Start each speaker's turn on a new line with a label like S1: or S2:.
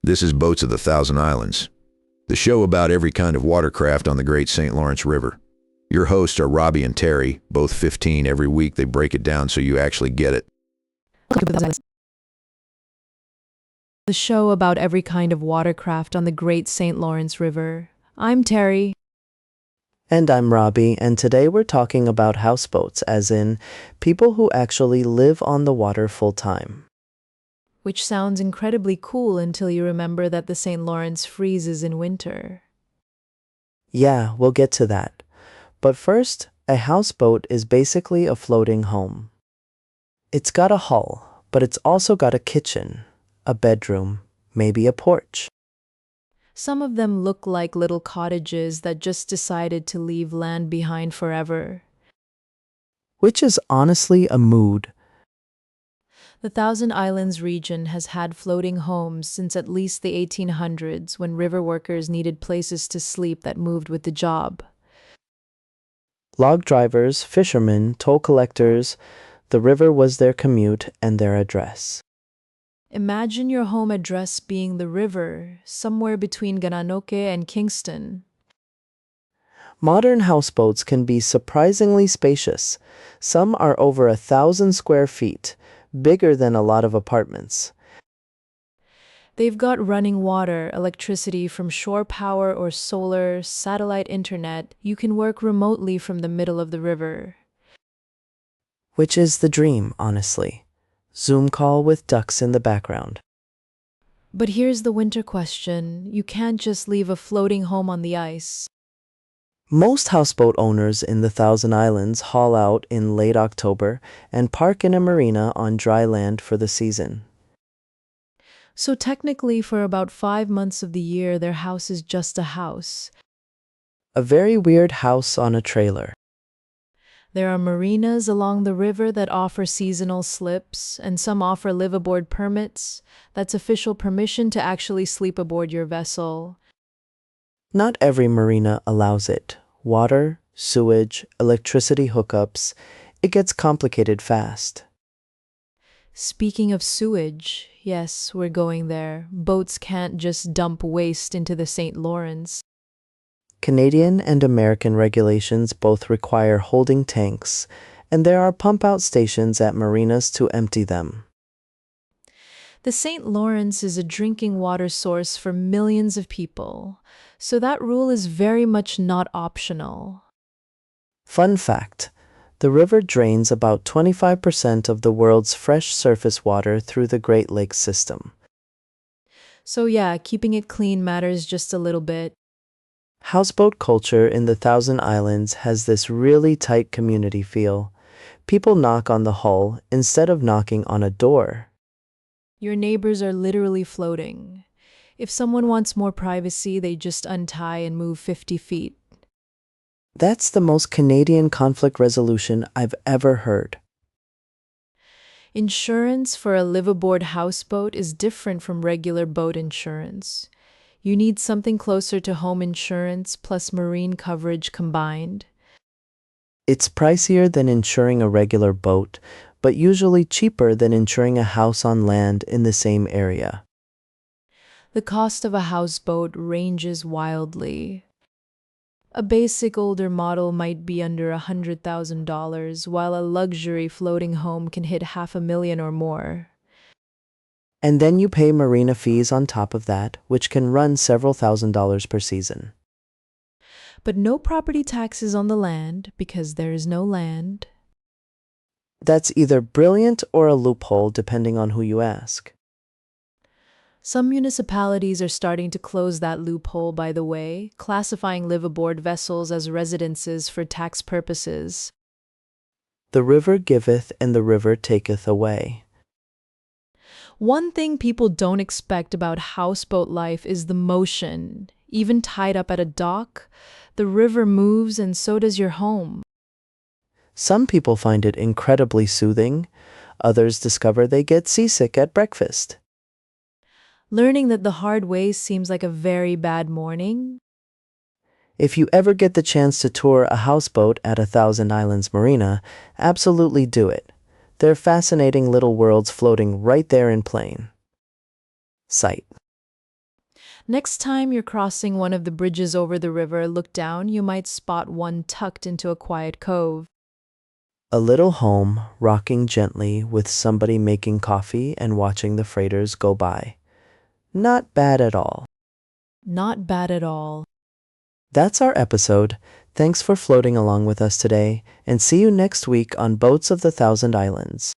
S1: This is Boats of the Thousand Islands, the show about every kind of watercraft on the Great St. Lawrence River. Your hosts are Robbie and Terry, both 15. Every week they break it down so you actually get it.
S2: The show about every kind of watercraft on the Great St. Lawrence River. I'm Terry.
S3: And I'm Robbie, and today we're talking about houseboats, as in people who actually live on the water full-time.
S2: Which sounds incredibly cool until you remember that the St. Lawrence freezes in winter.
S3: Yeah, we'll get to that. But first, a houseboat is basically a floating home. It's got a hull, but it's also got a kitchen, a bedroom, maybe a porch.
S2: Some of them look like little cottages that just decided to leave land behind forever.
S3: Which is honestly a mood.
S2: The Thousand Islands region has had floating homes since at least the 1800s, when river workers needed places to sleep that moved with the job.
S3: Log drivers, fishermen, toll collectors, the river was their commute and their address.
S2: Imagine your home address being the river, somewhere between Gananoque and Kingston.
S3: Modern houseboats can be surprisingly spacious. Some are over 1,000 square feet, bigger than a lot of apartments.
S2: They've got running water, electricity from shore power or solar, satellite internet. You can work remotely from the middle of the river.
S3: Which is the dream, honestly. Zoom call with ducks in the background.
S2: But here's the winter question. You can't just leave a floating home on the ice.
S3: Most houseboat owners in the Thousand Islands haul out in late October and park in a marina on dry land for the season.
S2: So technically, for about 5 months of the year, their house is just a house.
S3: A very weird house on a trailer.
S2: There are marinas along the river that offer seasonal slips, and some offer live-aboard permits. That's official permission to actually sleep aboard your vessel.
S3: Not every marina allows it. Water, sewage, electricity hookups. It gets complicated fast.
S2: Speaking of sewage, yes, we're going there. Boats can't just dump waste into the St. Lawrence.
S3: Canadian and American regulations both require holding tanks, and there are pump-out stations at marinas to empty them.
S2: The St. Lawrence is a drinking water source for millions of people, so that rule is very much not optional.
S3: Fun fact, the river drains about 25% of the world's fresh surface water through the Great Lakes system.
S2: So yeah, keeping it clean matters just a little bit.
S3: Houseboat culture in the Thousand Islands has this really tight community feel. People knock on the hull instead of knocking on a door.
S2: Your neighbors are literally floating. If someone wants more privacy, they just untie and move 50 feet.
S3: That's the most Canadian conflict resolution I've ever heard.
S2: Insurance for a live-aboard houseboat is different from regular boat insurance. You need something closer to home insurance plus marine coverage combined.
S3: It's pricier than insuring a regular boat, but usually cheaper than insuring a house on land in the same area.
S2: The cost of a houseboat ranges wildly. A basic older model might be under $100,000, while a luxury floating home can hit $500,000 or more.
S3: And then you pay marina fees on top of that, which can run several $1,000s per season.
S2: But no property taxes on the land, because there is no land.
S3: That's either brilliant or a loophole, depending on who you ask.
S2: Some municipalities are starting to close that loophole, by the way, classifying live-aboard vessels as residences for tax purposes.
S3: The river giveth and the river taketh away.
S2: One thing people don't expect about houseboat life is the motion. Even tied up at a dock, the river moves and so does your home.
S3: Some people find it incredibly soothing. Others discover they get seasick at breakfast.
S2: Learning that the hard way seems like a very bad morning.
S3: If you ever get the chance to tour a houseboat at a Thousand Islands marina, absolutely do it. They're fascinating little worlds floating right there in plain sight.
S2: Next time you're crossing one of the bridges over the river, look down, you might spot one tucked into a quiet cove.
S3: A little home, rocking gently with somebody making coffee and watching the freighters go by. Not bad at all.
S2: Not bad at all.
S3: That's our episode. Thanks for floating along with us today, and see you next week on Boats of the Thousand Islands.